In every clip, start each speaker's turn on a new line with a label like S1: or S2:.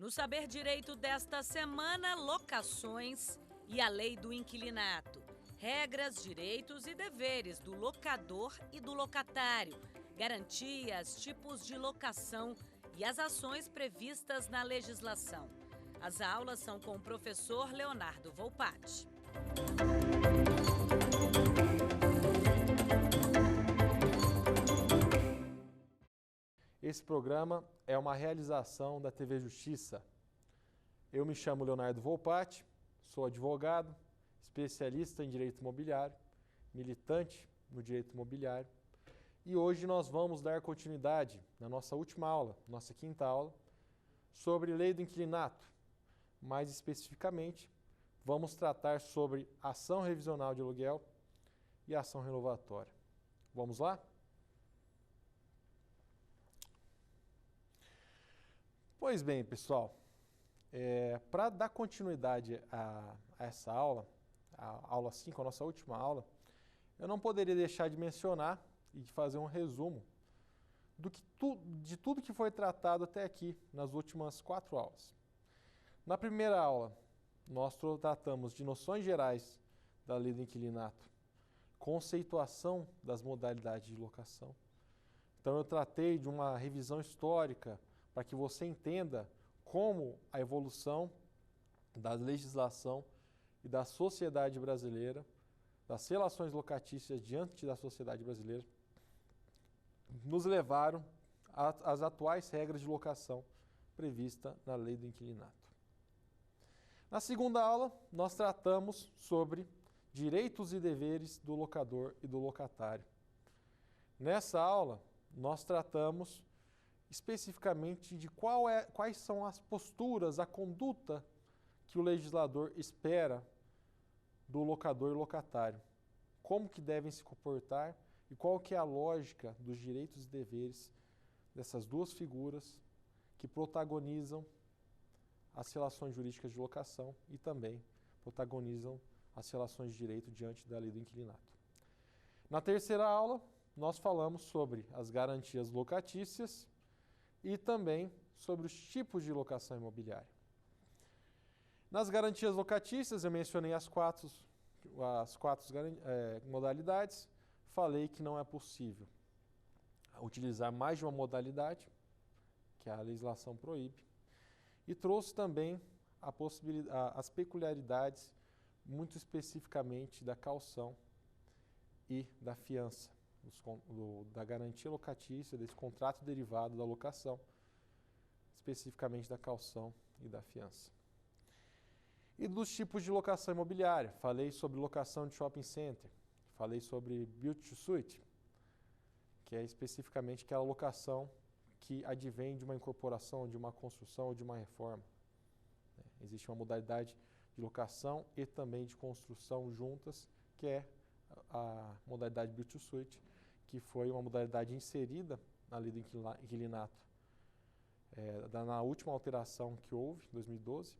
S1: No Saber Direito desta semana, locações e a lei do inquilinato. Regras, direitos e deveres do locador e do locatário. Garantias, tipos de locação e as ações previstas na legislação. As aulas são com o professor Leonardo Volpatti.
S2: Esse programa é uma realização da TV Justiça. Eu me chamo Leonardo Volpatti, sou advogado, especialista em direito imobiliário, militante no direito imobiliário, e hoje nós vamos dar continuidade na nossa última aula, nossa quinta aula, sobre lei do inquilinato. Mais especificamente, vamos tratar sobre ação revisional de aluguel e ação renovatória. Vamos lá? Pois bem, pessoal, para dar continuidade a essa aula, a aula 5, a nossa última aula, eu não poderia deixar de mencionar e de fazer um resumo de tudo que foi tratado até aqui nas últimas 4 aulas. Na primeira aula, nós tratamos de noções gerais da lei do inquilinato, conceituação das modalidades de locação. Então eu tratei de uma revisão histórica para que você entenda como a evolução da legislação e da sociedade brasileira, das relações locatícias diante da sociedade brasileira, nos levaram às atuais regras de locação previstas na lei do inquilinato. Na segunda aula, nós tratamos sobre direitos e deveres do locador e do locatário. Nessa aula, nós tratamos especificamente de quais são as posturas, a conduta que o legislador espera do locador e locatário. Como que devem se comportar e qual que é a lógica dos direitos e deveres dessas duas figuras que protagonizam as relações jurídicas de locação e também protagonizam as relações de direito diante da lei do inquilinato. Na terceira aula, nós falamos sobre as garantias locatícias e também sobre os tipos de locação imobiliária. Nas garantias locatícias, eu mencionei as quatro modalidades, falei que não é possível utilizar mais de uma modalidade, que a legislação proíbe, e trouxe também as peculiaridades, muito especificamente da caução e da fiança, da garantia locatícia, desse contrato derivado da locação, especificamente da caução e da fiança. E dos tipos de locação imobiliária, falei sobre locação de shopping center, falei sobre build to suit, que é especificamente aquela locação que advém de uma incorporação, de uma construção ou de uma reforma. Existe uma modalidade de locação e também de construção juntas, que é a modalidade build to suit, que foi uma modalidade inserida na lei do inquilinato na última alteração que houve, em 2012,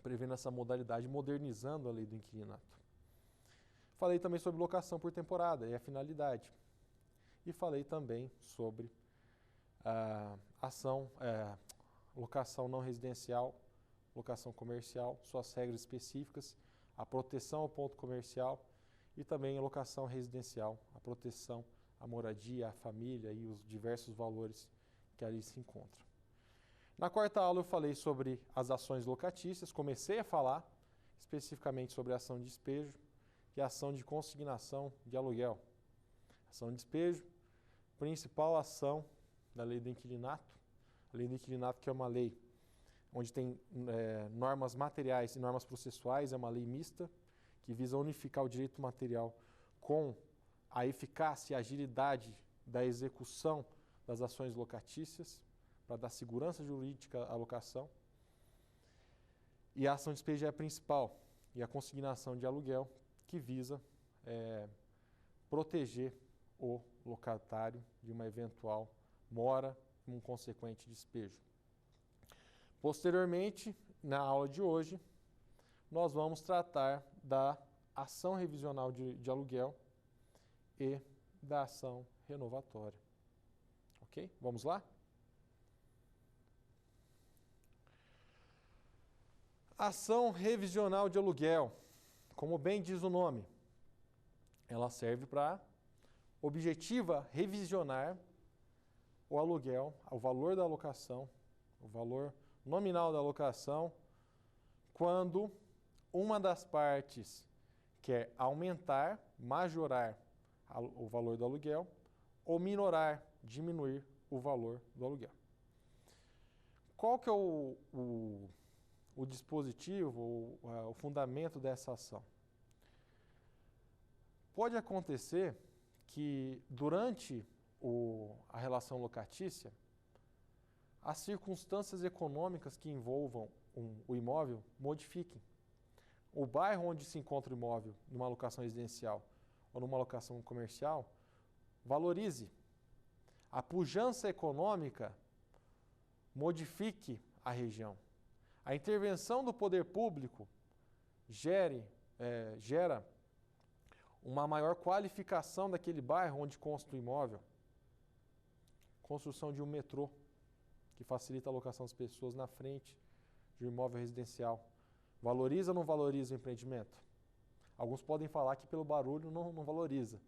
S2: prevendo essa modalidade, modernizando a lei do inquilinato. Falei também sobre locação por temporada e a finalidade. E falei também sobre locação não residencial, locação comercial, suas regras específicas, a proteção ao ponto comercial e também a locação residencial, a proteção à moradia, à família e os diversos valores que ali se encontram. Na quarta aula eu falei sobre as ações locatícias, comecei a falar especificamente sobre a ação de despejo e a ação de consignação de aluguel. Ação de despejo, principal ação da lei do inquilinato. A lei do inquilinato, que é uma lei onde tem normas materiais e normas processuais, é uma lei mista, que visa unificar o direito material com a eficácia e agilidade da execução das ações locatícias, para dar segurança jurídica à locação. E a ação de despejo é a principal, e a consignação de aluguel, que visa proteger o locatário de uma eventual mora e um consequente despejo. Posteriormente, na aula de hoje, nós vamos tratar da ação revisional de aluguel e da ação renovatória. Ok? Vamos lá? Ação revisional de aluguel, como bem diz o nome, ela serve para objetiva revisionar o aluguel, o valor da alocação, o valor nominal da alocação, quando uma das partes quer aumentar, majorar o valor do aluguel ou minorar, diminuir o valor do aluguel. Qual que é o dispositivo, o fundamento dessa ação? Pode acontecer que durante a relação locatícia, as circunstâncias econômicas que envolvam o imóvel modifiquem. O bairro onde se encontra o imóvel, numa locação residencial ou numa locação comercial, valorize. A pujança econômica modifique a região. A intervenção do poder público gera uma maior qualificação daquele bairro onde consta o imóvel. Construção de um metrô, que facilita a alocação das pessoas na frente de um imóvel residencial. Valoriza ou não valoriza o empreendimento? Alguns podem falar que pelo barulho não valoriza,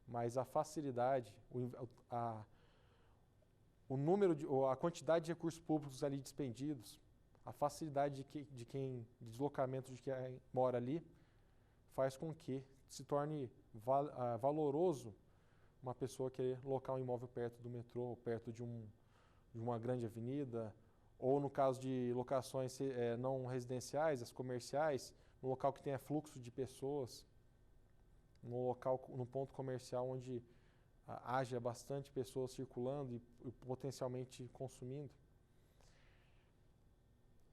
S2: mas a facilidade, a quantidade de recursos públicos ali dispendidos, a facilidade de deslocamento de quem mora ali, faz com que se torne valoroso uma pessoa querer locar um imóvel perto do metrô, perto de uma grande avenida, ou no caso de locações não residenciais, as comerciais, no local que tenha fluxo de pessoas, no ponto comercial onde haja bastante pessoas circulando e potencialmente consumindo.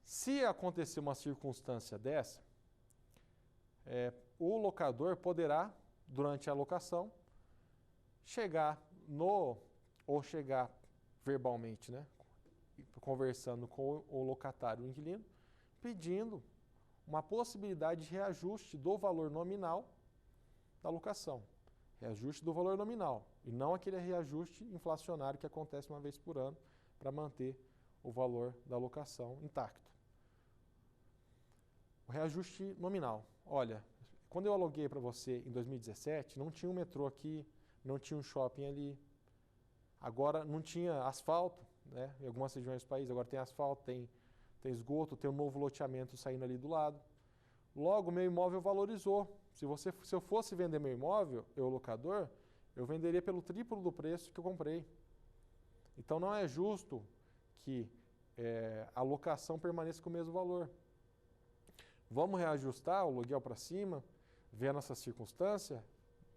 S2: Se acontecer uma circunstância dessa, o locador poderá, durante a locação, chegar verbalmente, né, conversando com o locatário, o inquilino, pedindo uma possibilidade de reajuste do valor nominal da locação. Reajuste do valor nominal, e não aquele reajuste inflacionário que acontece uma vez por ano para manter o valor da locação intacto. O reajuste nominal. Olha, quando eu aluguei para você em 2017, não tinha um metrô aqui, não tinha um shopping ali. Agora não tinha asfalto, né? Em algumas regiões do país, agora tem asfalto, tem esgoto, tem um novo loteamento saindo ali do lado. Logo, meu imóvel valorizou. Se eu fosse vender meu imóvel, eu locador, eu venderia pelo triplo do preço que eu comprei. Então não é justo que a locação permaneça com o mesmo valor. Vamos reajustar o aluguel para cima, ver a nossa circunstância,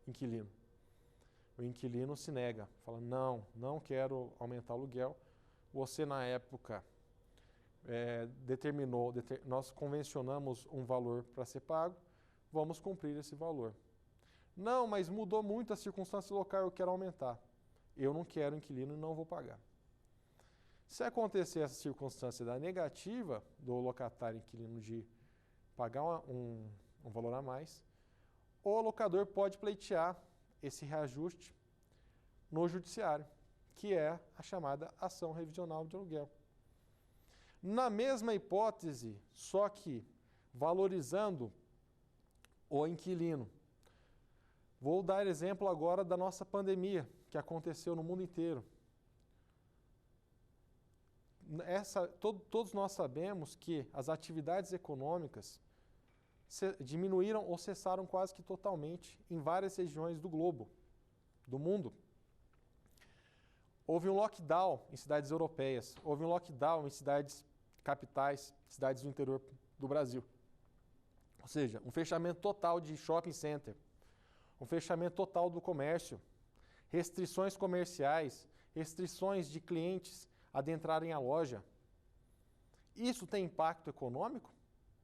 S2: inquilino. O inquilino se nega, fala, não quero aumentar o aluguel. Você, na época, nós convencionamos um valor para ser pago, vamos cumprir esse valor. Não, mas mudou muito a circunstância local, eu quero aumentar. Eu não quero inquilino e não vou pagar. Se acontecer essa circunstância da negativa do locatário inquilino de pagar um valor a mais, o locador pode pleitear esse reajuste no judiciário, que é a chamada ação revisional de aluguel. Na mesma hipótese, só que valorizando o inquilino. Vou dar exemplo agora da nossa pandemia, que aconteceu no mundo inteiro. Todos nós sabemos que as atividades econômicas diminuíram ou cessaram quase que totalmente em várias regiões do globo, do mundo. Houve um lockdown em cidades europeias, houve um lockdown em cidades capitais, cidades do interior do Brasil. Ou seja, um fechamento total de shopping center, um fechamento total do comércio, restrições comerciais, restrições de clientes adentrarem a loja. Isso tem impacto econômico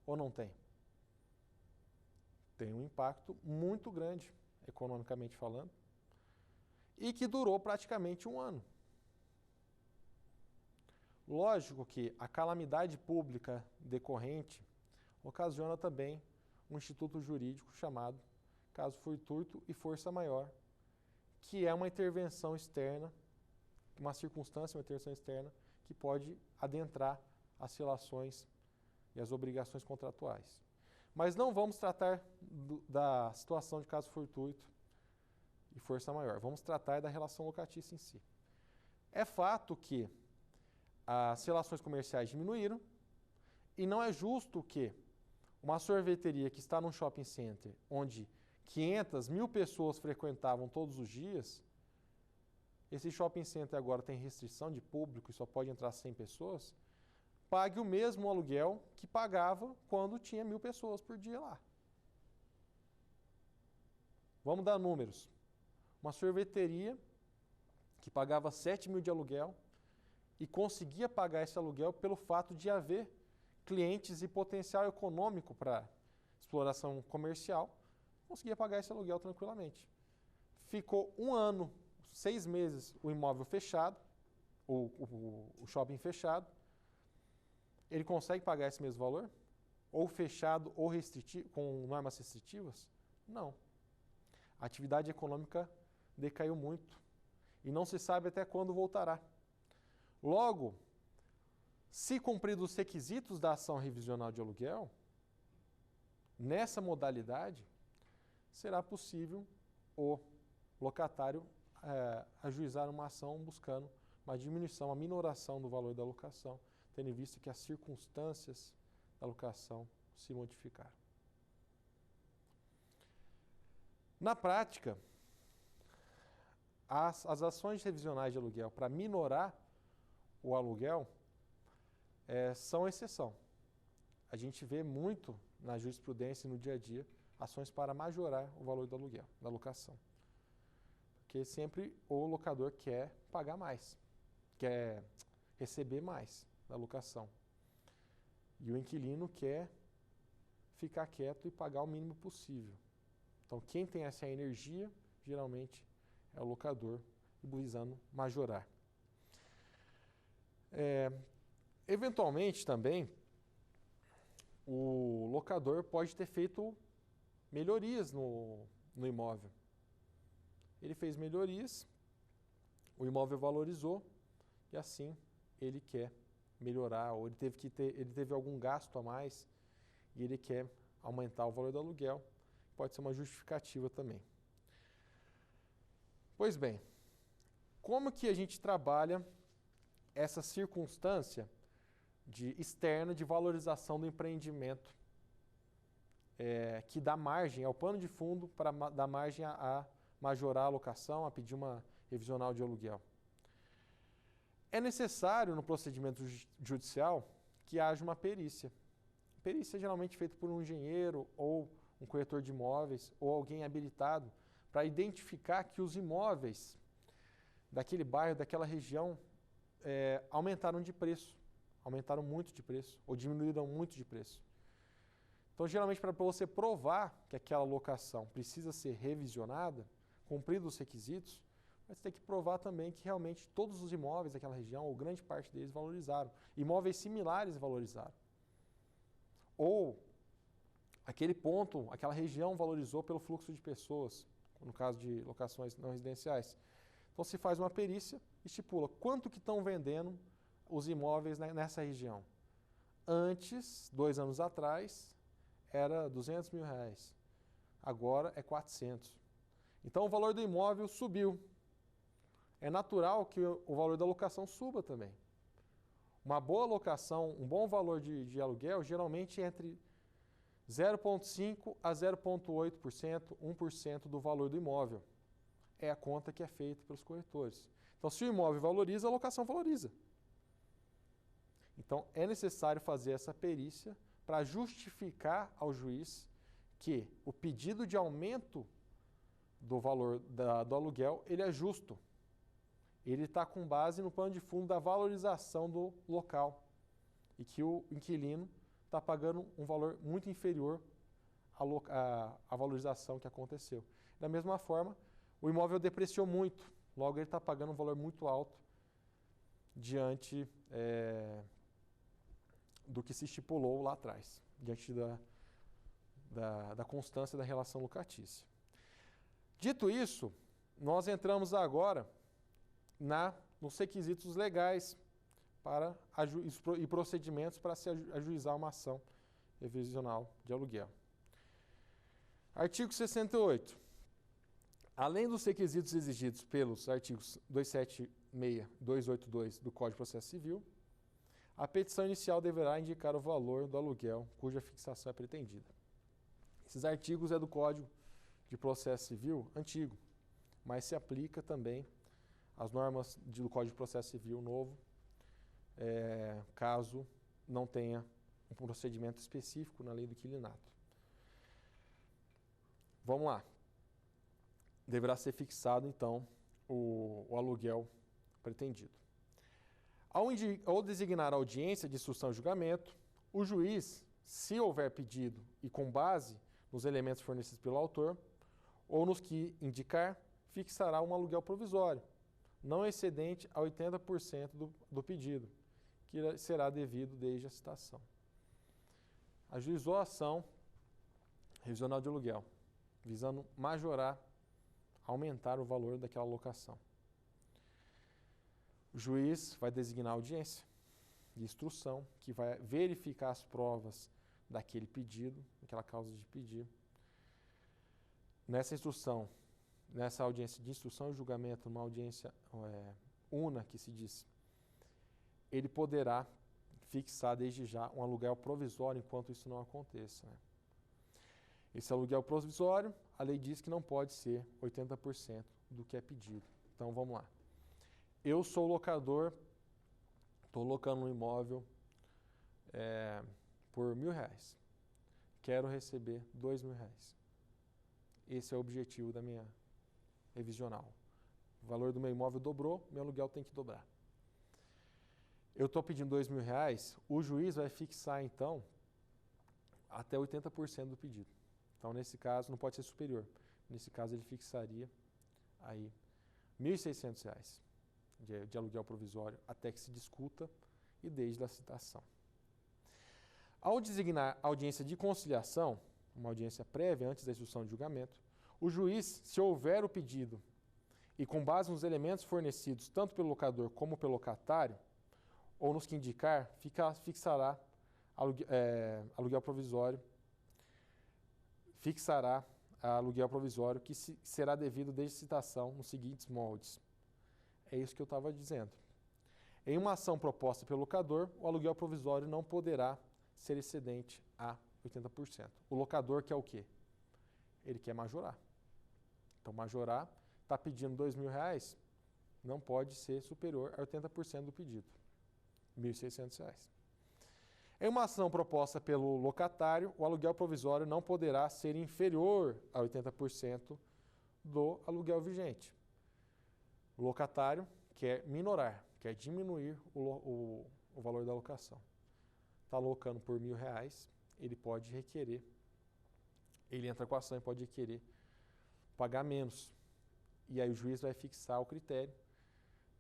S2: ou não tem? Tem um impacto muito grande, economicamente falando, e que durou praticamente um ano. Lógico que a calamidade pública decorrente ocasiona também um instituto jurídico chamado caso fortuito e força maior, que é uma intervenção externa, uma intervenção externa que pode adentrar as relações e as obrigações contratuais. Mas não vamos tratar da situação de caso fortuito e força maior. Vamos tratar da relação locatícia em si. É fato que as relações comerciais diminuíram e não é justo que uma sorveteria que está num shopping center, onde 500, 1.000 pessoas frequentavam todos os dias, esse shopping center agora tem restrição de público e só pode entrar 100 pessoas, pague o mesmo aluguel que pagava quando tinha 1.000 pessoas por dia lá. Vamos dar números. Uma sorveteria que pagava 7.000 de aluguel e conseguia pagar esse aluguel pelo fato de haver clientes e potencial econômico para exploração comercial, conseguia pagar esse aluguel tranquilamente. Ficou 1 ano, 6 meses o imóvel fechado, o shopping fechado, ele consegue pagar esse mesmo valor? Ou fechado ou restritivo, com normas restritivas? Não. A atividade econômica decaiu muito e não se sabe até quando voltará. Logo, se cumpridos os requisitos da ação revisional de aluguel, nessa modalidade, será possível o locatário ajuizar uma ação buscando uma diminuição, uma minoração do valor da locação, tendo em vista que as circunstâncias da locação se modificaram. Na prática, as ações revisionais de aluguel para minorar o aluguel são exceção. A gente vê muito na jurisprudência e no dia a dia ações para majorar o valor do aluguel, da locação. Porque sempre o locador quer pagar mais, quer receber mais da locação. E o inquilino quer ficar quieto e pagar o mínimo possível. Então, quem tem essa energia, geralmente, é o locador, visando majorar. Eventualmente, também, o locador pode ter feito melhorias no imóvel. Ele fez melhorias, o imóvel valorizou e assim ele quer melhorar, ou ele teve algum gasto a mais e ele quer aumentar o valor do aluguel. Pode ser uma justificativa também. Pois bem, como que a gente trabalha essa circunstância externa de valorização do empreendimento que dá margem, é o pano de fundo para dar margem a majorar a locação, a pedir uma revisional de aluguel? É necessário no procedimento judicial que haja uma perícia. Perícia é geralmente feita por um engenheiro ou um corretor de imóveis ou alguém habilitado para identificar que os imóveis daquele bairro, daquela região, aumentaram de preço, aumentaram muito de preço ou diminuíram muito de preço. Então, geralmente, para você provar que aquela locação precisa ser revisionada, cumpridos os requisitos, você tem que provar também que realmente todos os imóveis daquela região, ou grande parte deles, valorizaram. Imóveis similares valorizaram. Ou aquele ponto, aquela região valorizou pelo fluxo de pessoas, no caso de locações não residenciais. Então, se faz uma perícia, estipula quanto que estão vendendo os imóveis nessa região. Antes, 2 anos atrás, era R$200 mil. Agora é 400. Então, o valor do imóvel subiu. É natural que o valor da locação suba também. Uma boa locação, um bom valor de aluguel, geralmente entre 0,5% a 0,8%, 1% do valor do imóvel. É a conta que é feita pelos corretores. Então, se o imóvel valoriza, a locação valoriza. Então, é necessário fazer essa perícia para justificar ao juiz que o pedido de aumento do valor do aluguel ele é justo. Ele está com base no pano de fundo da valorização do local e que o inquilino está pagando um valor muito inferior à valorização que aconteceu. Da mesma forma, o imóvel depreciou muito, logo ele está pagando um valor muito alto diante do que se estipulou lá atrás, diante da constância da relação locatícia. Dito isso, nós entramos agora nos requisitos legais e procedimentos para se ajuizar uma ação revisional de aluguel. Artigo 68. Além dos requisitos exigidos pelos artigos 276 e 282 do Código de Processo Civil, a petição inicial deverá indicar o valor do aluguel cuja fixação é pretendida. Esses artigos é do Código de Processo Civil antigo, mas se aplica também às normas do Código de Processo Civil novo, caso não tenha um procedimento específico na lei do inquilinato. Vamos lá. Deverá ser fixado, então, o aluguel pretendido. Ao designar a audiência de instrução e julgamento, o juiz, se houver pedido e com base nos elementos fornecidos pelo autor, ou nos que indicar, fixará um aluguel provisório, não excedente a 80% do pedido, que será devido desde a citação. Ajuizou a ação revisional de aluguel, visando majorar, aumentar o valor daquela locação. O juiz vai designar a audiência de instrução, que vai verificar as provas daquele pedido, daquela causa de pedido. Nessa instrução, nessa audiência de instrução e julgamento, uma audiência una, que se diz, ele poderá fixar desde já um aluguel provisório enquanto isso não aconteça. Né? Esse aluguel provisório, a lei diz que não pode ser 80% do que é pedido. Então, vamos lá. Eu sou locador, estou locando um imóvel por R$1.000. Quero receber R$2.000. Esse é o objetivo da minha revisional. O valor do meu imóvel dobrou, meu aluguel tem que dobrar. Eu estou pedindo R$2.000, o juiz vai fixar, então, até 80% do pedido. Então, nesse caso, não pode ser superior. Nesse caso, ele fixaria aí R$1.600 de aluguel provisório até que se discuta e desde a citação. Ao designar audiência de conciliação, uma audiência prévia antes da instrução de julgamento, o juiz, se houver o pedido e com base nos elementos fornecidos tanto pelo locador como pelo locatário, ou nos que indicar, fixará aluguel provisório, que será devido desde citação nos seguintes moldes. É isso que eu estava dizendo. Em uma ação proposta pelo locador, o aluguel provisório não poderá ser excedente a 80%. O locador quer o quê? Ele quer majorar. Então, majorar, está pedindo R$2.000, não pode ser superior a 80% do pedido. R$1.600. Em uma ação proposta pelo locatário, o aluguel provisório não poderá ser inferior a 80% do aluguel vigente. O locatário quer minorar, quer diminuir o valor da locação. Está alocando por R$1.000, ele pode requerer, ele entra com a ação e pode requerer pagar menos. E aí o juiz vai fixar o critério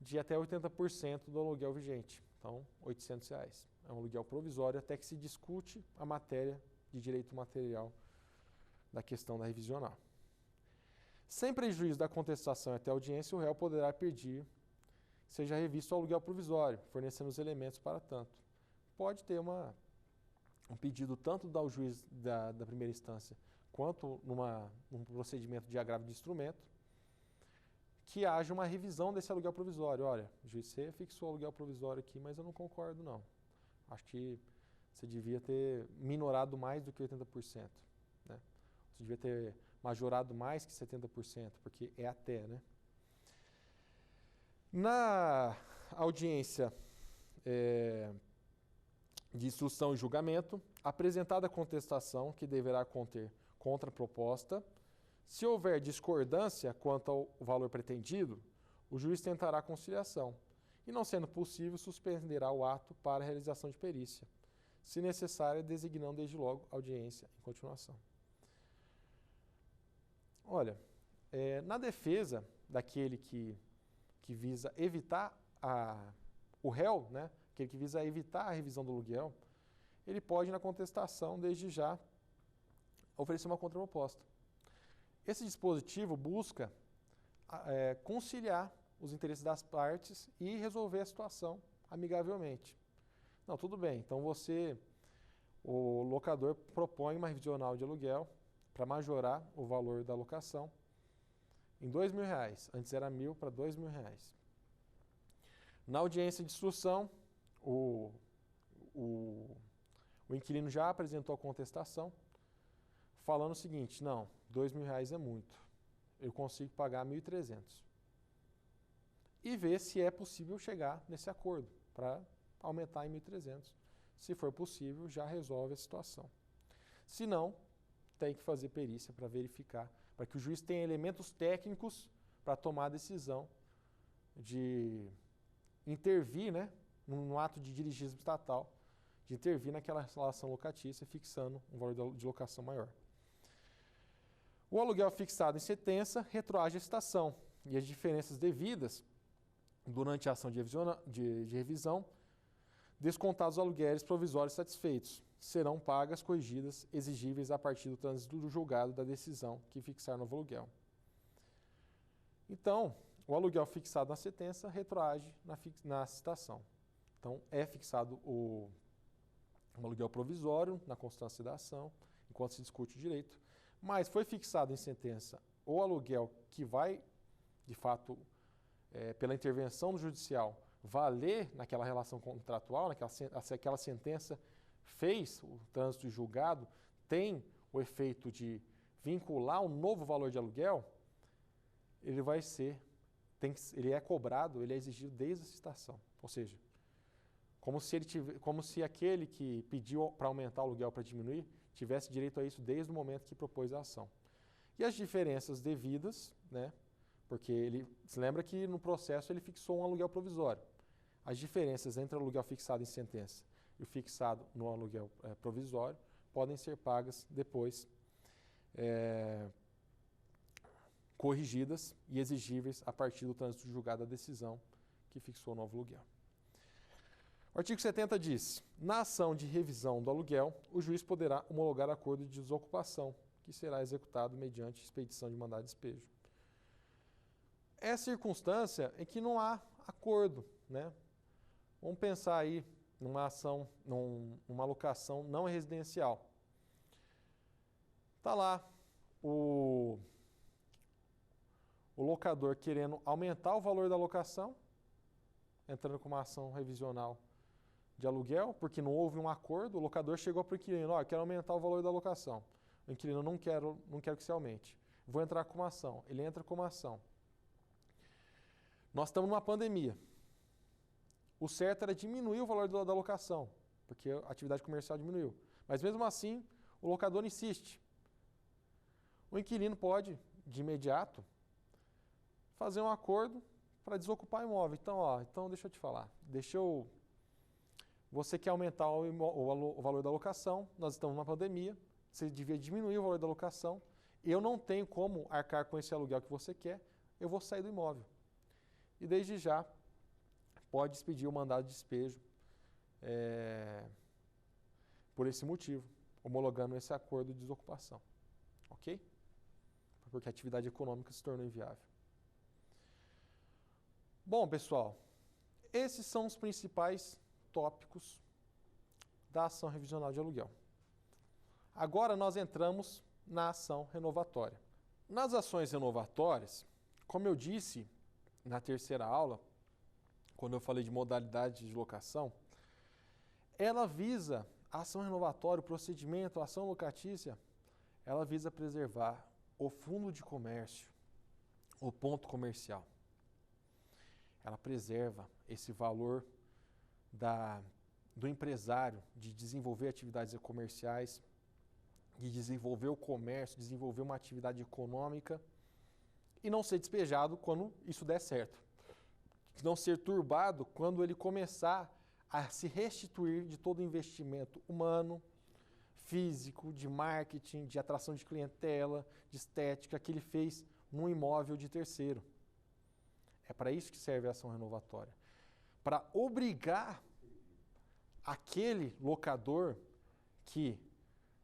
S2: de até 80% do aluguel vigente. Então, R$800. É um aluguel provisório até que se discute a matéria de direito material da questão da revisional. Sem prejuízo da contestação até a audiência, o réu poderá pedir que seja revisto o aluguel provisório, fornecendo os elementos para tanto. Pode ter um pedido tanto do juiz da primeira instância quanto num procedimento de agravo de instrumento, que haja uma revisão desse aluguel provisório. Olha, o juiz, você fixou o aluguel provisório aqui, mas eu não concordo, não. Acho que você devia ter minorado mais do que 80%. Né? Você devia ter majorado mais que 70%, porque é até, né? Na audiência de instrução e julgamento, apresentada a contestação, que deverá conter contraproposta. Se houver discordância quanto ao valor pretendido, o juiz tentará a conciliação e, não sendo possível, suspenderá o ato para a realização de perícia, se necessário, designando desde logo audiência em continuação. Olha, na defesa daquele que visa evitar o réu, né, aquele que visa evitar a revisão do aluguel, ele pode, na contestação, desde já, oferecer uma contraproposta. Esse dispositivo busca conciliar os interesses das partes e resolver a situação amigavelmente. Não, tudo bem, então o locador propõe uma revisional de aluguel para majorar o valor da locação em R$2.000. Antes era 1.000 para R$2.000. Na audiência de instrução, o inquilino já apresentou a contestação, falando o seguinte: não, R$2.000 é muito, eu consigo pagar 1.300. E ver se é possível chegar nesse acordo para aumentar em 1.300. Se for possível, já resolve a situação. Se não, tem que fazer perícia para verificar, para que o juiz tenha elementos técnicos para tomar a decisão de intervir, né, num ato de dirigismo estatal, de intervir naquela relação locatícia, fixando um valor de locação maior. O aluguel fixado em sentença retroage a licitação e as diferenças devidas durante a ação de revisão, descontados os aluguéis provisórios satisfeitos, serão pagas, corrigidas, exigíveis a partir do trânsito do julgado da decisão que fixar novo aluguel. Então, o aluguel fixado na sentença retroage na citação. Então, é fixado um aluguel provisório na constância da ação, enquanto se discute o direito, mas foi fixado em sentença o aluguel que vai, de fato, pela intervenção do judicial, valer naquela relação contratual, aquela sentença fez o trânsito julgado, tem o efeito de vincular um novo valor de aluguel, ele é cobrado, ele é exigido desde a citação. Ou seja, como se aquele que pediu para aumentar o aluguel para diminuir, tivesse direito a isso desde o momento que propôs a ação. E as diferenças devidas, né, porque se lembra que no processo ele fixou um aluguel provisório. As diferenças entre o aluguel fixado em sentença e o fixado no aluguel provisório podem ser pagas depois, corrigidas e exigíveis a partir do trânsito julgado da decisão que fixou o novo aluguel. O artigo 70 diz: na ação de revisão do aluguel, o juiz poderá homologar acordo de desocupação, que será executado mediante expedição de mandado de despejo. É circunstância em que não há acordo, né? Vamos pensar aí numa ação, numa locação não residencial. Está lá o locador querendo aumentar o valor da locação, entrando com uma ação revisional de aluguel, porque não houve um acordo. O locador chegou para o inquilino: eu quero aumentar o valor da locação. O inquilino: não quero que se aumente. Vou entrar com uma ação. Ele entra com uma ação. Nós estamos numa pandemia. O certo era diminuir o valor da locação, porque a atividade comercial diminuiu. Mas mesmo assim, o locador insiste. O inquilino pode, de imediato, fazer um acordo para desocupar o imóvel. Então deixa eu te falar. Você quer aumentar o valor da locação, nós estamos numa pandemia, você devia diminuir o valor da locação, eu não tenho como arcar com esse aluguel que você quer, eu vou sair do imóvel. E desde já, pode expedir o mandado de despejo por esse motivo, homologando esse acordo de desocupação. Ok? Porque a atividade econômica se tornou inviável. Bom, pessoal, esses são os principais tópicos da ação revisional de aluguel. Agora nós entramos na ação renovatória. Nas ações renovatórias, como eu disse na terceira aula, quando eu falei de modalidade de locação, ela visa, a ação renovatória, o procedimento, a ação locatícia, ela visa preservar o fundo de comércio, o ponto comercial. Ela preserva esse valor do empresário de desenvolver atividades comerciais, de desenvolver o comércio, desenvolver uma atividade econômica e não ser despejado quando isso der certo. Não ser turbado quando ele começar a se restituir de todo o investimento humano, físico, de marketing, de atração de clientela, de estética que ele fez num imóvel de terceiro. É para isso que serve a ação renovatória. Para obrigar aquele locador que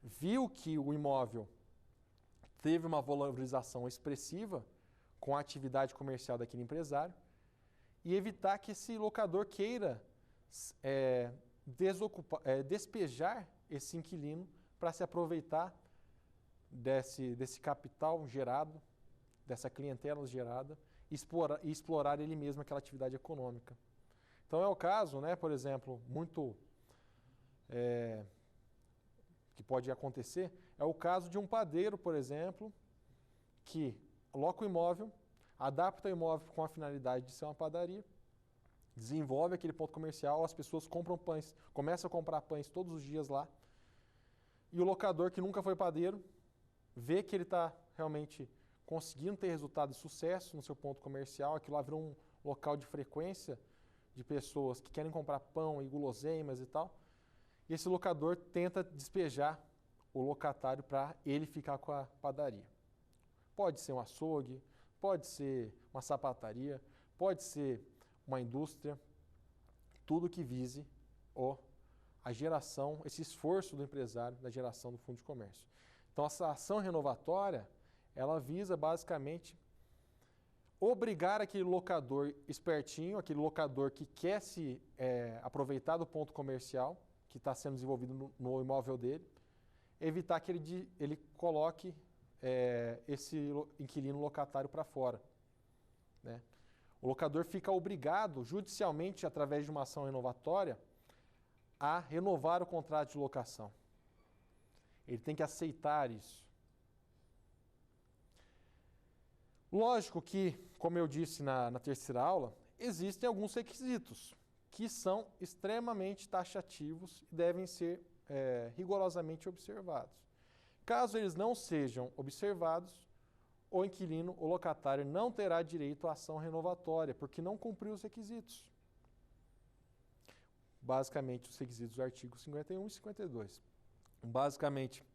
S2: viu que o imóvel teve uma valorização expressiva com a atividade comercial daquele empresário e evitar que esse locador queira despejar esse inquilino para se aproveitar desse capital gerado, dessa clientela gerada, e explorar ele mesmo aquela atividade econômica. Então é o caso, né, por exemplo, muito que pode acontecer, é o caso de um padeiro, por exemplo, que aloca o imóvel, adapta o imóvel com a finalidade de ser uma padaria, desenvolve aquele ponto comercial, as pessoas compram pães, começam a comprar pães todos os dias lá, e o locador que nunca foi padeiro, vê que ele está realmente conseguindo ter resultado de sucesso no seu ponto comercial, aquilo lá virou um local de frequência de pessoas que querem comprar pão e guloseimas e tal, e esse locador tenta despejar o locatário para ele ficar com a padaria. Pode ser um açougue, pode ser uma sapataria, pode ser uma indústria, tudo que vise a geração, esse esforço do empresário da geração do fundo de comércio. Então, essa ação renovatória, ela visa basicamente obrigar aquele locador espertinho, aquele locador que quer se aproveitar do ponto comercial que está sendo desenvolvido no imóvel dele, evitar que ele coloque esse inquilino locatário para fora, né? O locador fica obrigado, judicialmente, através de uma ação renovatória, a renovar o contrato de locação. Ele tem que aceitar isso. Lógico que, como eu disse na terceira aula, existem alguns requisitos que são extremamente taxativos e devem ser rigorosamente observados. Caso eles não sejam observados, o inquilino, o locatário, não terá direito à ação renovatória, porque não cumpriu os requisitos. Basicamente, os requisitos do artigo 51 e 52. Basicamente,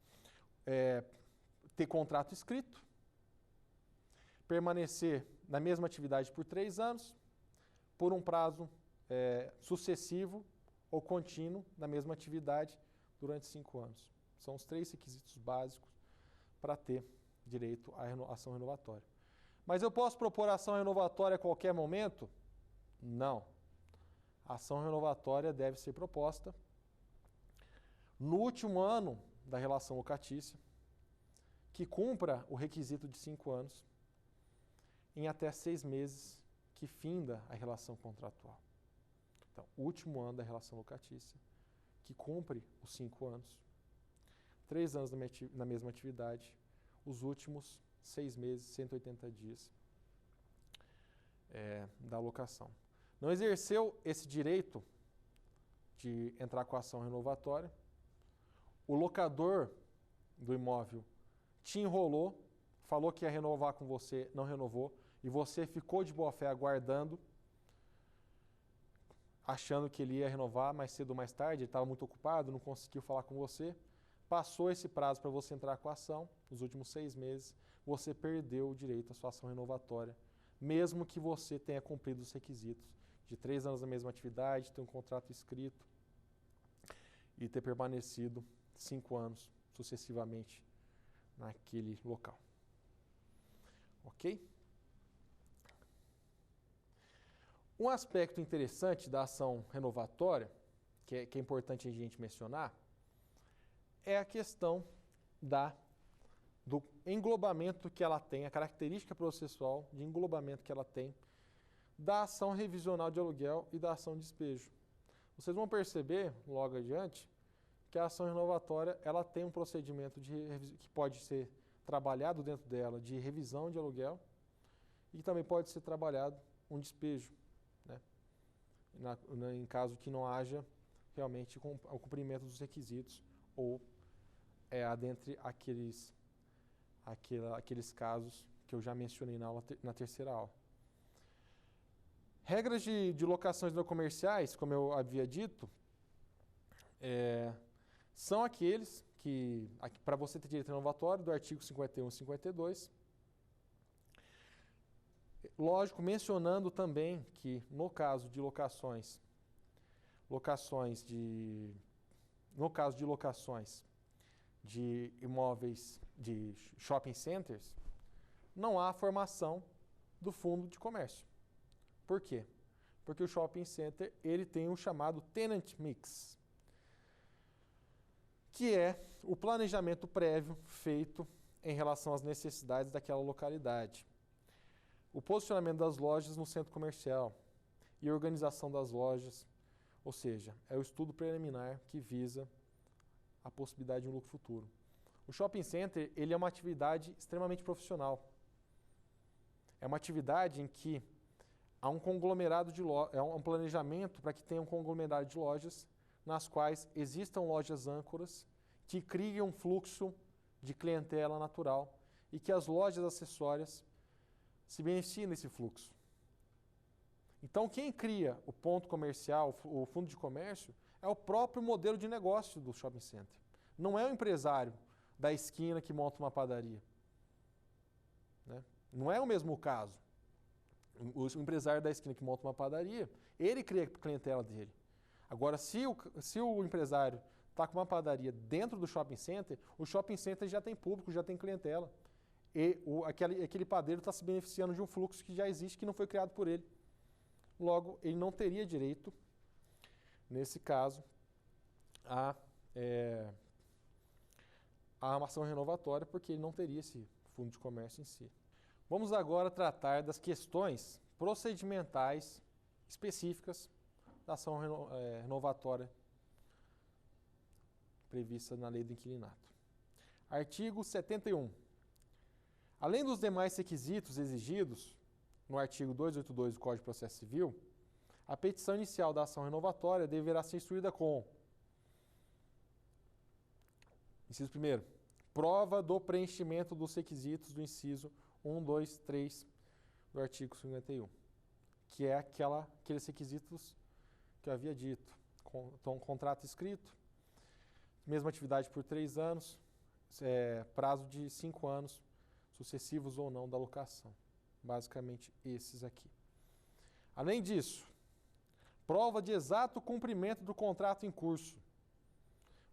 S2: ter contrato escrito, permanecer na mesma atividade por 3 anos, por um prazo sucessivo ou contínuo na mesma atividade durante 5 anos. São os 3 requisitos básicos para ter direito à ação renovatória. Mas eu posso propor ação renovatória a qualquer momento? Não. A ação renovatória deve ser proposta no último ano da relação locatícia, que cumpra o requisito de 5 anos, em até 6 meses que finda a relação contratual. Então, último ano da relação locatícia, que cumpre os 5 anos, 3 anos na mesma atividade, os últimos 6 meses, 180 dias da locação. Não exerceu esse direito de entrar com a ação renovatória, o locador do imóvel te enrolou, falou que ia renovar com você, não renovou, e você ficou de boa fé aguardando, achando que ele ia renovar mais cedo ou mais tarde, ele estava muito ocupado, não conseguiu falar com você, passou esse prazo para você entrar com a ação, nos últimos 6 meses, você perdeu o direito à sua ação renovatória, mesmo que você tenha cumprido os requisitos de 3 anos na mesma atividade, ter um contrato escrito e ter permanecido 5 anos sucessivamente naquele local. Ok? Um aspecto interessante da ação renovatória, que é importante a gente mencionar, é a questão do englobamento que ela tem, a característica processual de englobamento que ela tem da ação revisional de aluguel e da ação de despejo. Vocês vão perceber, logo adiante, que a ação renovatória ela tem um procedimento que pode ser trabalhado dentro dela de revisão de aluguel e também pode ser trabalhado um despejo, né? Em caso que não haja realmente o cumprimento dos requisitos ou dentre aqueles casos que eu já mencionei na terceira aula. Regras de locações não comerciais, como eu havia dito, são aqueles que, para você ter direito renovatório, do artigo 51 e 52, lógico, mencionando também que no caso de locações de imóveis de shopping centers, não há formação do fundo de comércio. Por quê? Porque o shopping center ele tem o chamado tenant mix, que é o planejamento prévio feito em relação às necessidades daquela localidade. O posicionamento das lojas no centro comercial e a organização das lojas, ou seja, é o estudo preliminar que visa a possibilidade de um lucro futuro. O shopping center ele é uma atividade extremamente profissional. É uma atividade em que há um conglomerado de lojas, é um planejamento para que tenha um conglomerado de lojas nas quais existam lojas âncoras que criem um fluxo de clientela natural e que as lojas acessórias se beneficiem desse fluxo. Então, quem cria o ponto comercial, o fundo de comércio, é o próprio modelo de negócio do shopping center. Não é o empresário da esquina que monta uma padaria. Né? Não é o mesmo caso. O empresário da esquina que monta uma padaria, ele cria a clientela dele. Agora, se o empresário está com uma padaria dentro do shopping center, o shopping center já tem público, já tem clientela. E aquele padeiro está se beneficiando de um fluxo que já existe, que não foi criado por ele. Logo, ele não teria direito, nesse caso, a uma ação renovatória, porque ele não teria esse fundo de comércio em si. Vamos agora tratar das questões procedimentais específicas da ação renovatória prevista na Lei do Inquilinato. Artigo 71. Além dos demais requisitos exigidos no artigo 282 do Código de Processo Civil, a petição inicial da ação renovatória deverá ser instruída com: inciso 1º, prova do preenchimento dos requisitos do inciso 1, 2, 3 do artigo 51, que é aqueles requisitos que eu havia dito. Então, contrato escrito, mesma atividade por 3 anos, prazo de 5 anos, sucessivos ou não da locação. Basicamente, esses aqui. Além disso, prova de exato cumprimento do contrato em curso.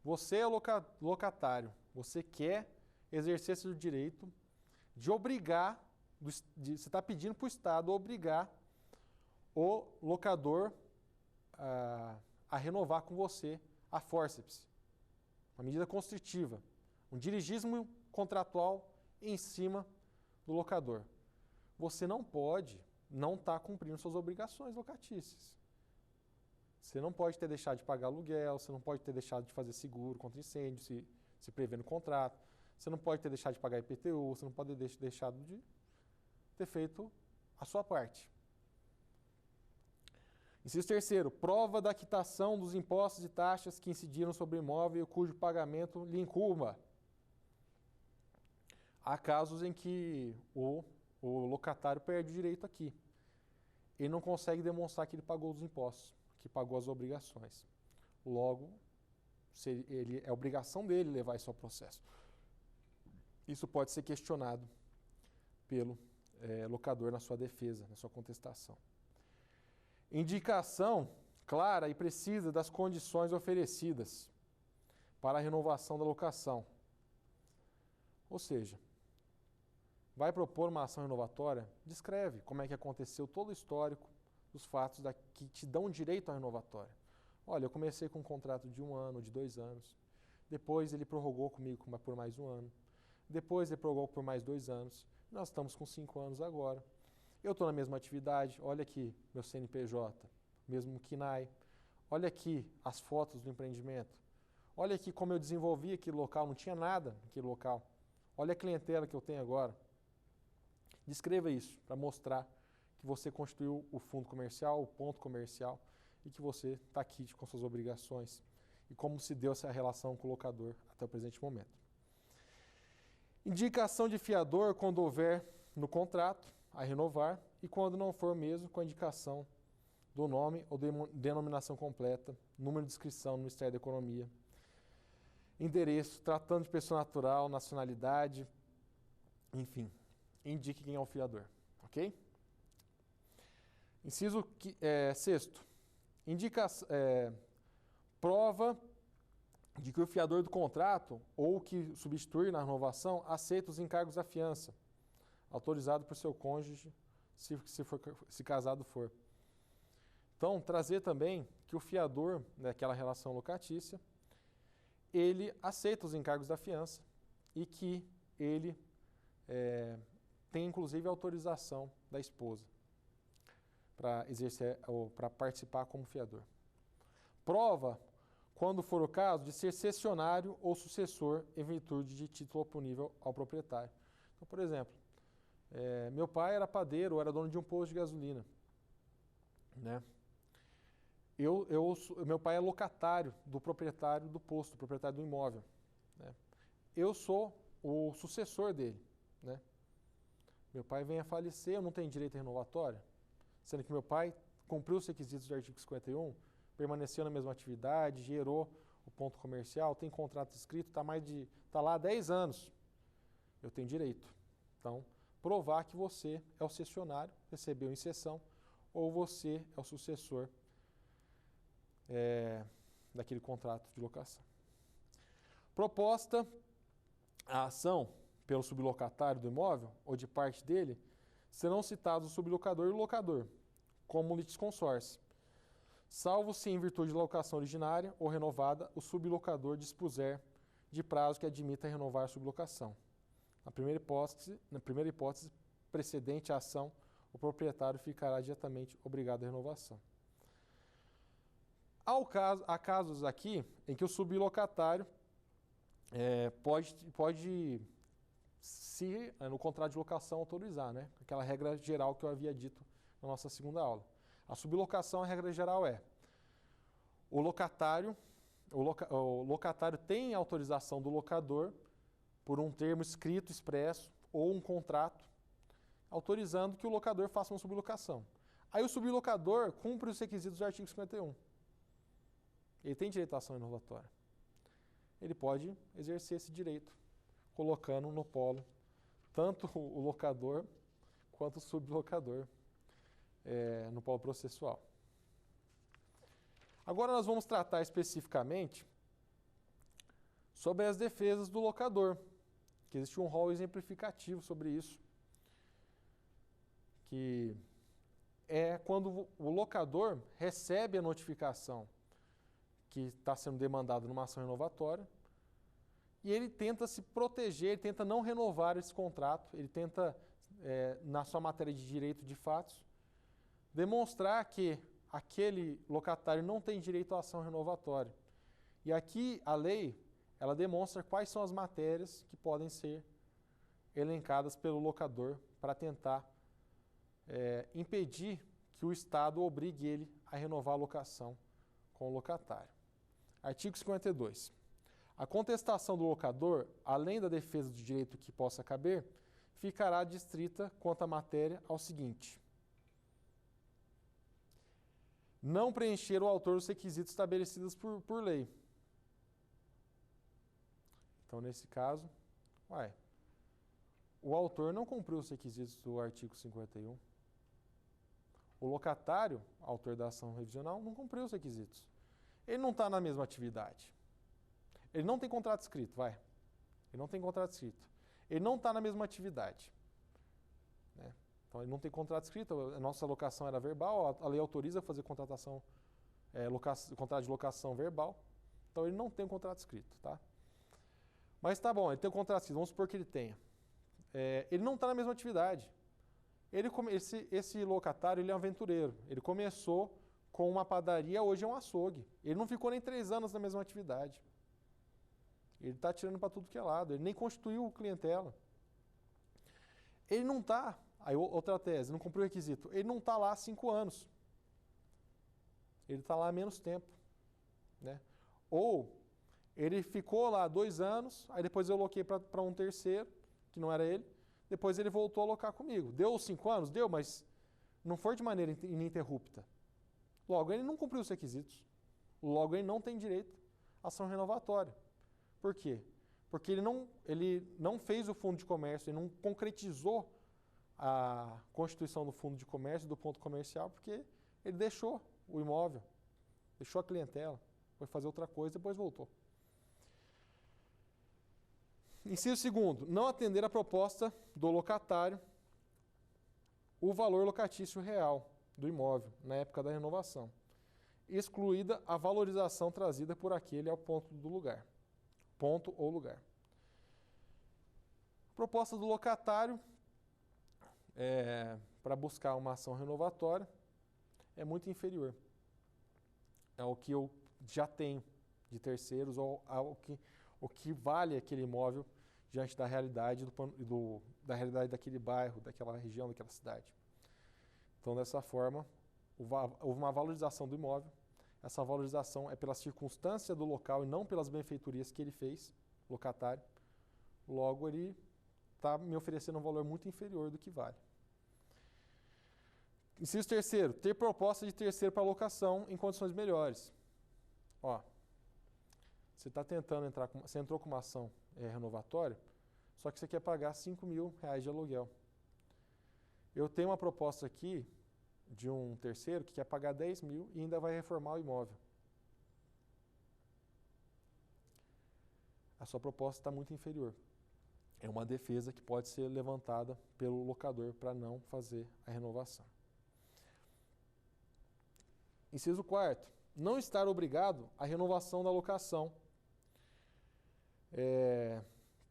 S2: Você é locatário, você quer exercer seu direito de obrigar, você está pedindo para o Estado obrigar o locador a renovar com você a fórceps. Uma medida constritiva, um dirigismo contratual em cima do locador. Você não pode não estar cumprindo suas obrigações locatícias. Você não pode ter deixado de pagar aluguel, você não pode ter deixado de fazer seguro contra incêndio, se prevê no contrato, você não pode ter deixado de pagar IPTU, você não pode ter deixado de ter feito a sua parte. Inciso 3º, prova da quitação dos impostos e taxas que incidiram sobre o imóvel cujo pagamento lhe incumba. Há casos em que o locatário perde o direito aqui. Ele não consegue demonstrar que ele pagou os impostos, que pagou as obrigações. Logo, é obrigação dele levar isso ao processo. Isso pode ser questionado pelo locador na sua defesa, na sua contestação. Indicação clara e precisa das condições oferecidas para a renovação da locação. Ou seja, vai propor uma ação renovatória, descreve como é que aconteceu todo o histórico dos fatos que te dão direito à renovatória. Olha, eu comecei com um contrato de 1 ano, de 2 anos, depois ele prorrogou comigo por mais 1 ano, depois ele prorrogou por mais 2 anos, nós estamos com 5 anos agora. Eu estou na mesma atividade, olha aqui meu CNPJ, mesmo KNAI, olha aqui as fotos do empreendimento, olha aqui como eu desenvolvi aquele local, não tinha nada naquele local, olha a clientela que eu tenho agora. Descreva isso para mostrar que você constituiu o fundo comercial, o ponto comercial e que você está aqui com suas obrigações e como se deu essa relação com o locador até o presente momento. Indicação de fiador quando houver no contrato a renovar e quando não for mesmo, com a indicação do nome ou denominação completa, número de inscrição no Ministério da Economia, endereço, tratando de pessoa natural, nacionalidade, enfim, indique quem é o fiador, ok? Inciso 6º, prova de que o fiador do contrato ou que substituir na renovação aceita os encargos da fiança, autorizado por seu cônjuge, se casado for. Então, trazer também que o fiador, naquela relação locatícia, ele aceita os encargos da fiança e que ele tem, inclusive, autorização da esposa para exercer ou para participar como fiador. Prova, quando for o caso, de ser cessionário ou sucessor em virtude de título oponível ao proprietário. Então, por exemplo, meu pai era padeiro, era dono de um posto de gasolina, né? Meu pai é locatário do proprietário do posto, do proprietário do imóvel, né? Eu sou o sucessor dele, né? Meu pai vem a falecer, eu não tenho direito a renovatória, sendo que meu pai cumpriu os requisitos do artigo 51, permaneceu na mesma atividade, gerou o ponto comercial, tem contrato escrito, está lá há 10 anos. Eu tenho direito. Então, provar que você é o cessionário, recebeu em cessão, ou você é o sucessor daquele contrato de locação. Proposta a ação pelo sublocatário do imóvel ou de parte dele, serão citados o sublocador e o locador, como litisconsórcio, salvo se em virtude da locação originária ou renovada, o sublocador dispuser de prazo que admita renovar a sublocação. Na primeira hipótese precedente à ação, o proprietário ficará diretamente obrigado à renovação. Há casos aqui em que o sublocatário pode se no contrato de locação autorizar, né? Aquela regra geral que eu havia dito na nossa segunda aula. A sublocação, a regra geral o locatário tem autorização do locador por um termo escrito, expresso, ou um contrato, autorizando que o locador faça uma sublocação. Aí o sublocador cumpre os requisitos do artigo 51. Ele tem direito à ação renovatória. Ele pode exercer esse direito, colocando no polo tanto o locador quanto o sublocador no polo processual. Agora nós vamos tratar especificamente sobre as defesas do locador, que existe um rol exemplificativo sobre isso, que é quando o locador recebe a notificação que está sendo demandado numa ação renovatória e ele tenta se proteger, ele tenta não renovar esse contrato, ele tenta, na sua matéria de direito de fatos, demonstrar que aquele locatário não tem direito à ação renovatória. E aqui a lei, ela demonstra quais são as matérias que podem ser elencadas pelo locador para tentar impedir que o Estado obrigue ele a renovar a locação com o locatário. Artigo 52. A contestação do locador, além da defesa do direito que possa caber, ficará distrita quanto à matéria ao seguinte: não preencher o autor os requisitos estabelecidos por lei. Então, nesse caso, o autor não cumpriu os requisitos do artigo 51. O locatário, autor da ação revisional, não cumpriu os requisitos. Ele não está na mesma atividade. Ele não tem contrato escrito, Ele não tem contrato escrito. Ele não está na mesma atividade. Né? Então, ele não tem contrato escrito, a nossa locação era verbal, a lei autoriza a fazer contrato de locação verbal, então ele não tem um contrato escrito, tá? Mas tá bom, ele tem um contrato escrito, vamos supor que ele tenha. Ele não está na mesma atividade. Esse locatário, ele é um aventureiro, ele começou com uma padaria, hoje é um açougue. Ele não ficou nem 3 anos na mesma atividade. Ele está tirando para tudo que é lado, ele nem constituiu clientela. Ele não está, aí outra tese, não cumpriu o requisito, ele não está lá há 5 anos. Ele está lá há menos tempo. Né? Ou ele ficou lá 2 anos, aí depois eu loquei para um terceiro, que não era ele, depois ele voltou a alocar comigo. Deu os 5 anos? Deu, mas não foi de maneira ininterrupta. Logo, ele não cumpriu os requisitos. Logo, ele não tem direito à ação renovatória. Por quê? Porque ele não fez o fundo de comércio, ele não concretizou a constituição do fundo de comércio, do ponto comercial, porque ele deixou o imóvel, deixou a clientela, foi fazer outra coisa e depois voltou. Inciso 2º, não atender a proposta do locatário o valor locatício real. do imóvel na época da renovação, excluída a valorização trazida por aquele ao ponto ou lugar. Proposta do locatário para buscar uma ação renovatória é muito inferior ao que eu já tenho de terceiros ou ao que vale aquele imóvel diante da realidade da realidade daquele bairro, daquela região, daquela cidade. Então, dessa forma, houve uma valorização do imóvel. Essa valorização é pela circunstância do local e não pelas benfeitorias que ele fez, locatário. Logo, ele está me oferecendo um valor muito inferior do que vale. Inciso terceiro, ter proposta de terceiro para locação em condições melhores. Você está tentando você entrou com uma ação renovatória, só que você quer pagar R$5.000 de aluguel. Eu tenho uma proposta aqui de um terceiro que quer pagar 10 mil e ainda vai reformar o imóvel. A sua proposta está muito inferior. É uma defesa que pode ser levantada pelo locador para não fazer a renovação. Inciso 4º, não estar obrigado à renovação da locação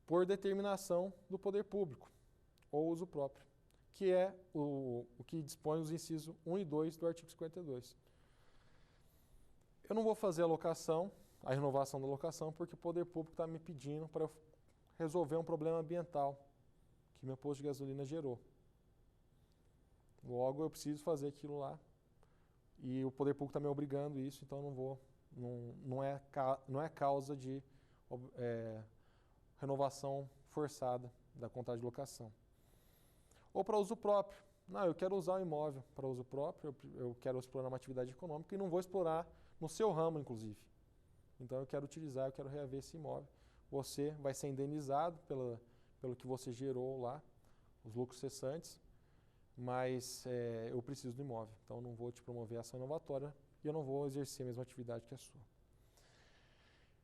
S2: por determinação do poder público ou uso próprio, que é o que dispõe os incisos 1 e 2 do artigo 52. Eu não vou fazer a renovação da locação, porque o poder público está me pedindo para eu resolver um problema ambiental que meu posto de gasolina gerou. Logo, eu preciso fazer aquilo lá e o poder público está me obrigando isso, então eu não vou, não é causa de renovação forçada da contrato de locação. Ou para uso próprio. Não, eu quero usar o imóvel para uso próprio, eu quero explorar uma atividade econômica e não vou explorar no seu ramo, inclusive. Então eu quero reaver esse imóvel. Você vai ser indenizado pelo que você gerou lá, os lucros cessantes, mas eu preciso do imóvel. Então eu não vou te promover a ação inovatória e eu não vou exercer a mesma atividade que a sua.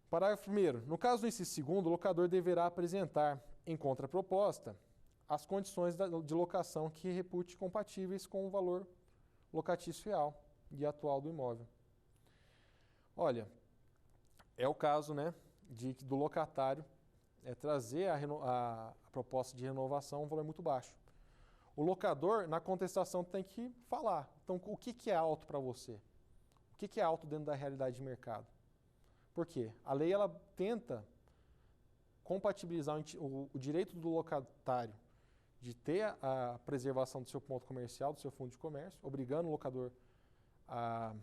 S2: Parágrafo 1º. No caso do inciso 2º, o locador deverá apresentar, em contraproposta, as condições de locação que repute compatíveis com o valor locatício real e atual do imóvel. Olha, é o caso, do locatário trazer a proposta de renovação a um valor muito baixo. O locador, na contestação, tem que falar. Então, o que é alto para você? O que é alto dentro da realidade de mercado? Por quê? A lei ela tenta compatibilizar o direito do locatário de ter a preservação do seu ponto comercial, do seu fundo de comércio, obrigando o locador a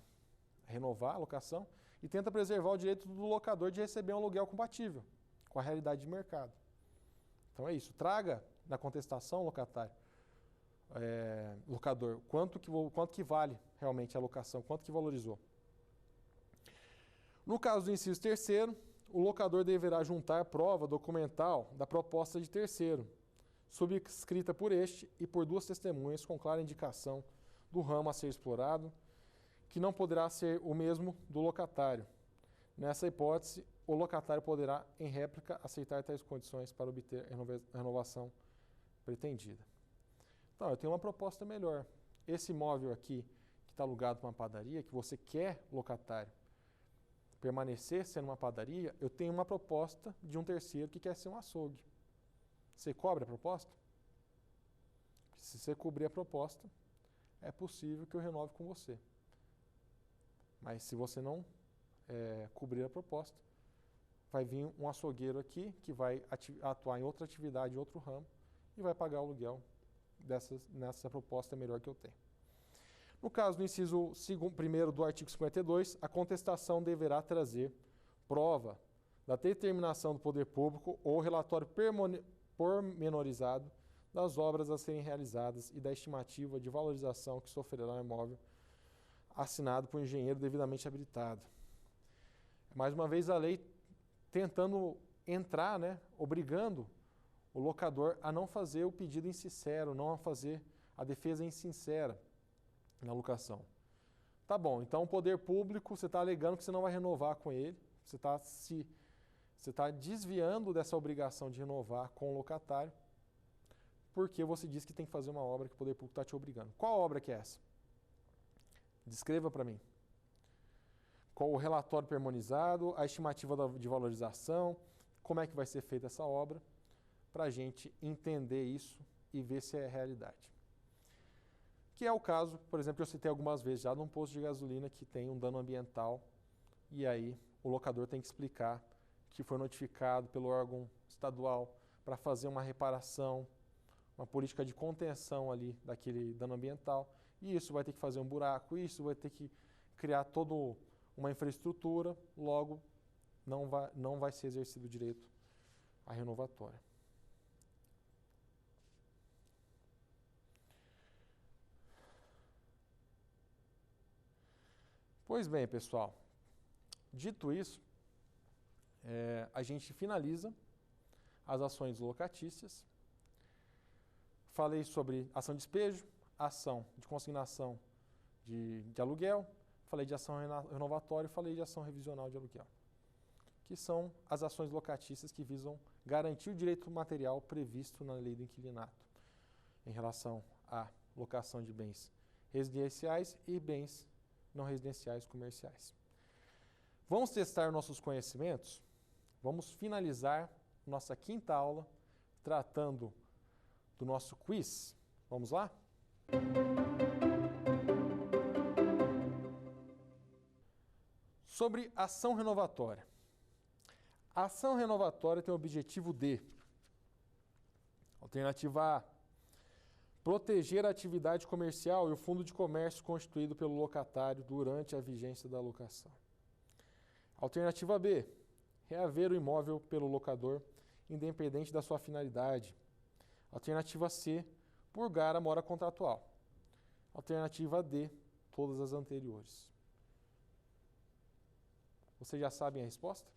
S2: renovar a locação, e tenta preservar o direito do locador de receber um aluguel compatível com a realidade de mercado. Então é isso, traga na contestação locador, quanto que vale realmente a locação, quanto que valorizou. No caso do inciso 3º, o locador deverá juntar prova documental da proposta de terceiro, subscrita por este e por 2 testemunhas com clara indicação do ramo a ser explorado, que não poderá ser o mesmo do locatário. Nessa hipótese, o locatário poderá, em réplica, aceitar tais condições para obter a renovação pretendida. Então, eu tenho uma proposta melhor. Esse imóvel aqui, que está alugado para uma padaria, que você quer, locatário, permanecer sendo uma padaria, eu tenho uma proposta de um terceiro que quer ser um açougue. Você cobre a proposta? Se você cobrir a proposta, é possível que eu renove com você. Mas se você não cobrir a proposta, vai vir um açougueiro aqui que vai atuar em outra atividade, em outro ramo, e vai pagar o aluguel nessa proposta melhor que eu tenho. No caso do inciso 1º do artigo 52, a contestação deverá trazer prova da determinação do poder público ou relatório pormenorizado das obras a serem realizadas e da estimativa de valorização que sofrerá o imóvel assinado por engenheiro devidamente habilitado. Mais uma vez a lei tentando entrar, obrigando o locador a não fazer o pedido insincero, não a fazer a defesa insincera na locação. Tá bom, então o poder público, você está alegando que você não vai renovar com ele, você está desviando dessa obrigação de renovar com o locatário, porque você diz que tem que fazer uma obra que o poder público está te obrigando. Qual obra que é essa? Descreva para mim. Qual o relatório permonizado, a estimativa de valorização, como é que vai ser feita essa obra, para a gente entender isso e ver se é realidade. Que é o caso, por exemplo, eu citei algumas vezes já num posto de gasolina que tem um dano ambiental e aí o locador tem que explicar que foi notificado pelo órgão estadual para fazer uma reparação, uma política de contenção ali daquele dano ambiental, e isso vai ter que fazer um buraco, isso vai ter que criar toda uma infraestrutura, logo não vai ser exercido o direito à renovatória. Pois bem, pessoal, dito isso, a gente finaliza as ações locatícias. Falei sobre ação de despejo, ação de consignação de aluguel, falei de ação renovatória e falei de ação revisional de aluguel, que são as ações locatícias que visam garantir o direito material previsto na lei do inquilinato em relação à locação de bens residenciais e bens não residenciais comerciais. Vamos testar nossos conhecimentos? Vamos finalizar nossa quinta aula tratando do nosso quiz. Vamos lá? Sobre ação renovatória. A ação renovatória tem o objetivo de: alternativa A, proteger a atividade comercial e o fundo de comércio constituído pelo locatário durante a vigência da locação. Alternativa B, reaver o imóvel pelo locador, independente da sua finalidade. Alternativa C, purgar a mora contratual. Alternativa D, todas as anteriores. Vocês já sabem a resposta?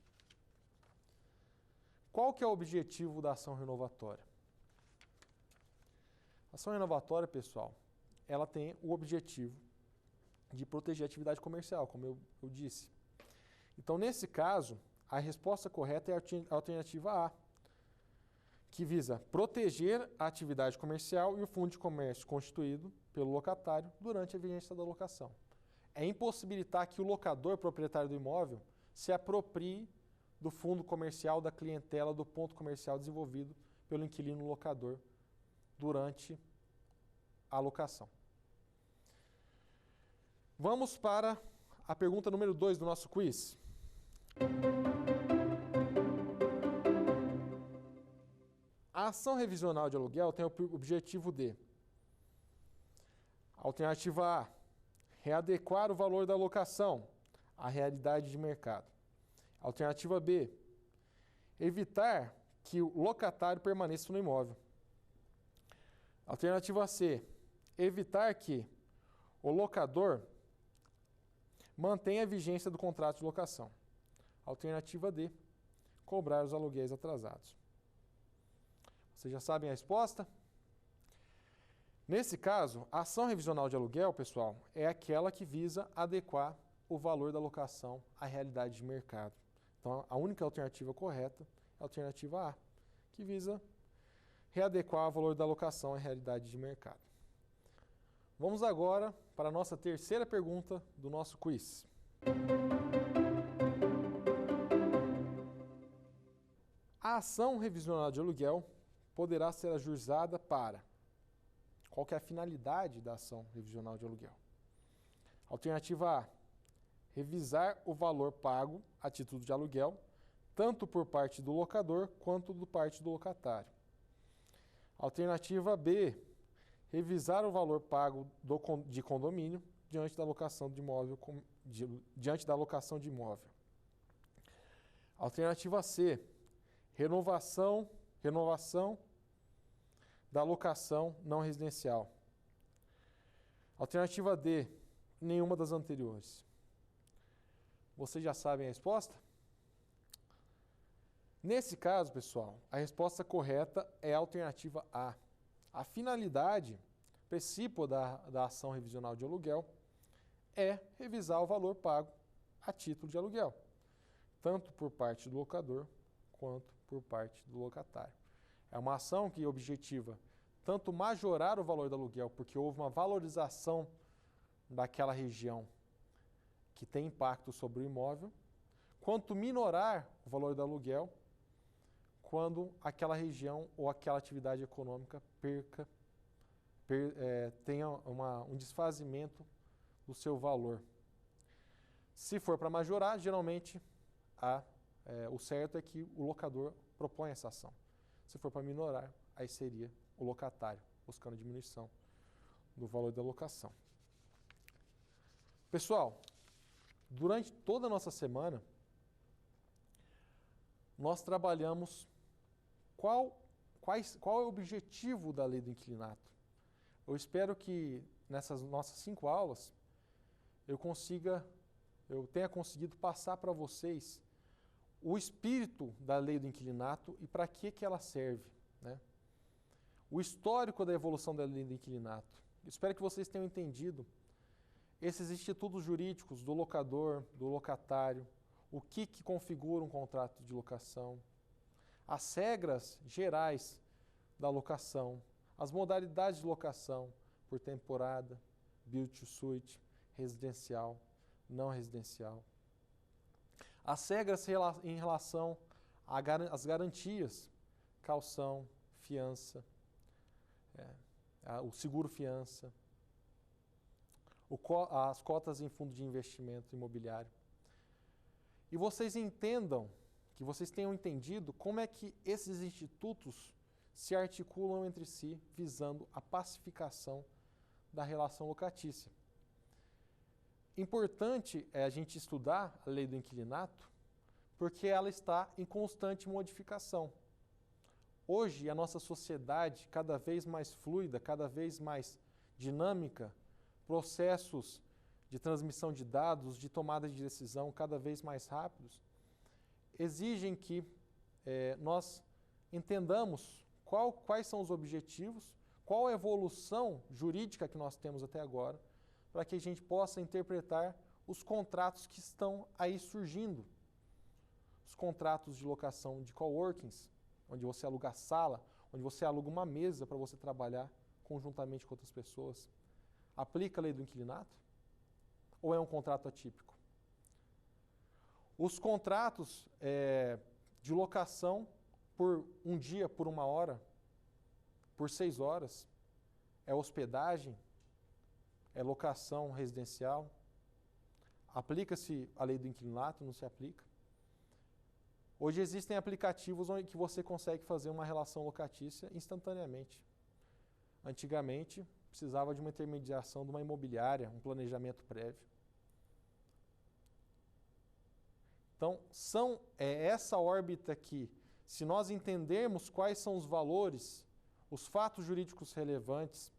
S2: Qual que é o objetivo da ação renovatória? A ação renovatória, pessoal, ela tem o objetivo de proteger a atividade comercial, como eu disse. Então, nesse caso, a resposta correta é a alternativa A, que visa proteger a atividade comercial e o fundo de comércio constituído pelo locatário durante a vigência da locação. É impossibilitar que o locador, proprietário do imóvel, se aproprie do fundo comercial da clientela do ponto comercial desenvolvido pelo inquilino locador durante a locação. Vamos para a pergunta número 2 do nosso quiz. A ação revisional de aluguel tem o objetivo de: alternativa A, readequar o valor da locação à realidade de mercado. Alternativa B, evitar que o locatário permaneça no imóvel. Alternativa C, evitar que o locador mantenha a vigência do contrato de locação. Alternativa D, cobrar os aluguéis atrasados. Vocês já sabem a resposta? Nesse caso, a ação revisional de aluguel, pessoal, é aquela que visa adequar o valor da locação à realidade de mercado. Então, a única alternativa correta é a alternativa A, que visa readequar o valor da locação à realidade de mercado. Vamos agora para a nossa terceira pergunta do nosso quiz. A ação revisional de aluguel poderá ser ajuizada para: qual que é a finalidade da ação revisional de aluguel? Alternativa A, revisar o valor pago a título de aluguel, tanto por parte do locador quanto por parte do locatário. Alternativa B, revisar o valor pago de condomínio diante da locação de imóvel. Alternativa C, renovação da locação não residencial. Alternativa D, nenhuma das anteriores. Vocês já sabem a resposta? Nesse caso, pessoal, a resposta correta é a alternativa A. A finalidade precípua da ação revisional de aluguel é revisar o valor pago a título de aluguel, tanto por parte do locador quanto por parte do locatário. É uma ação que objetiva tanto majorar o valor do aluguel, porque houve uma valorização daquela região que tem impacto sobre o imóvel, quanto minorar o valor do aluguel quando aquela região ou aquela atividade econômica tenha um desfazimento do seu valor. Se for para majorar, geralmente o certo é que o locador propõe essa ação. Se for para minorar, aí seria o locatário, buscando diminuição do valor da locação. Pessoal, durante toda a nossa semana, nós trabalhamos qual é o objetivo da lei do inquilinato. Eu espero que nessas nossas 5 aulas eu tenha conseguido passar para vocês o espírito da lei do inquilinato e para que ela serve, né? O histórico da evolução da lei do inquilinato. Espero que vocês tenham entendido esses institutos jurídicos do locador, do locatário, o que configura um contrato de locação, as regras gerais da locação, as modalidades de locação por temporada, build to suit, residencial, não residencial. As regras em relação às garantias, caução, fiança, o seguro-fiança, as cotas em fundo de investimento imobiliário. E vocês entendam, que vocês tenham entendido como é que esses institutos se articulam entre si, visando a pacificação da relação locatícia. Importante é a gente estudar a lei do inquilinato, porque ela está em constante modificação. Hoje, a nossa sociedade, cada vez mais fluida, cada vez mais dinâmica, processos de transmissão de dados, de tomada de decisão cada vez mais rápidos, exigem que nós entendamos quais são os objetivos, qual a evolução jurídica que nós temos até agora, para que a gente possa interpretar os contratos que estão aí surgindo. Os contratos de locação de coworkings, onde você aluga a sala, onde você aluga uma mesa para você trabalhar conjuntamente com outras pessoas. Aplica a lei do inquilinato? Ou é um contrato atípico? Os contratos de locação por um dia, por 1 hora, por 6 horas, é hospedagem, é locação residencial? Aplica-se a lei do inquilinato? Não se aplica? Hoje existem aplicativos onde que você consegue fazer uma relação locatícia instantaneamente. Antigamente, precisava de uma intermediação de uma imobiliária, um planejamento prévio. Então, essa órbita aqui, se nós entendermos quais são os valores, os fatos jurídicos relevantes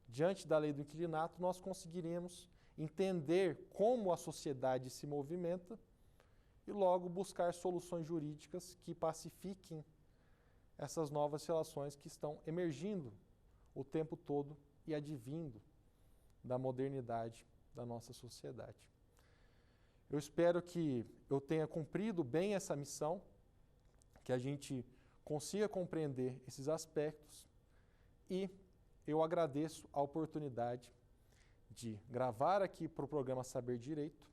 S2: diante da lei do inquilinato, nós conseguiremos entender como a sociedade se movimenta e logo buscar soluções jurídicas que pacifiquem essas novas relações que estão emergindo o tempo todo e advindo da modernidade da nossa sociedade. Eu espero que eu tenha cumprido bem essa missão, que a gente consiga compreender esses aspectos e eu agradeço a oportunidade de gravar aqui para o programa Saber Direito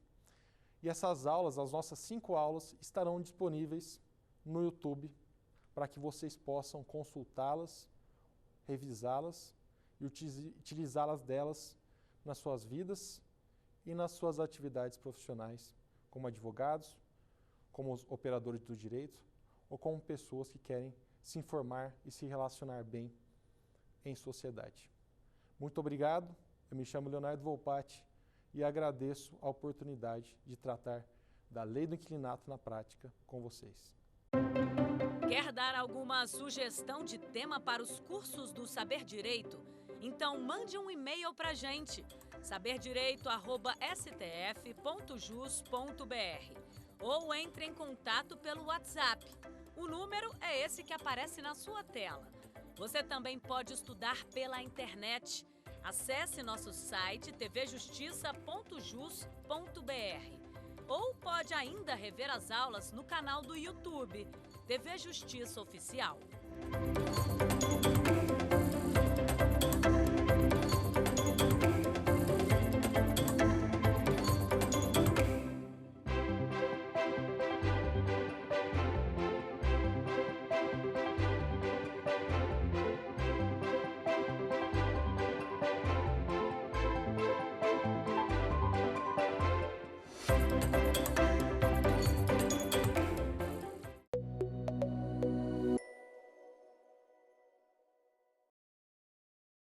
S2: e essas aulas, as nossas 5 aulas, estarão disponíveis no YouTube para que vocês possam consultá-las, revisá-las e utilizá-las nas suas vidas e nas suas atividades profissionais, como advogados, como os operadores do direito ou como pessoas que querem se informar e se relacionar bem em sociedade. Muito obrigado, eu me chamo Leonardo Volpatti e agradeço a oportunidade de tratar da lei do inquilinato na prática com vocês.
S1: Quer dar alguma sugestão de tema para os cursos do Saber Direito? Então mande um e-mail para a gente, saberdireito@stf.jus.br ou entre em contato pelo WhatsApp. O número é esse que aparece na sua tela. Você também pode estudar pela internet. Acesse nosso site tvjustiça.jus.br ou pode ainda rever as aulas no canal do YouTube TV Justiça Oficial.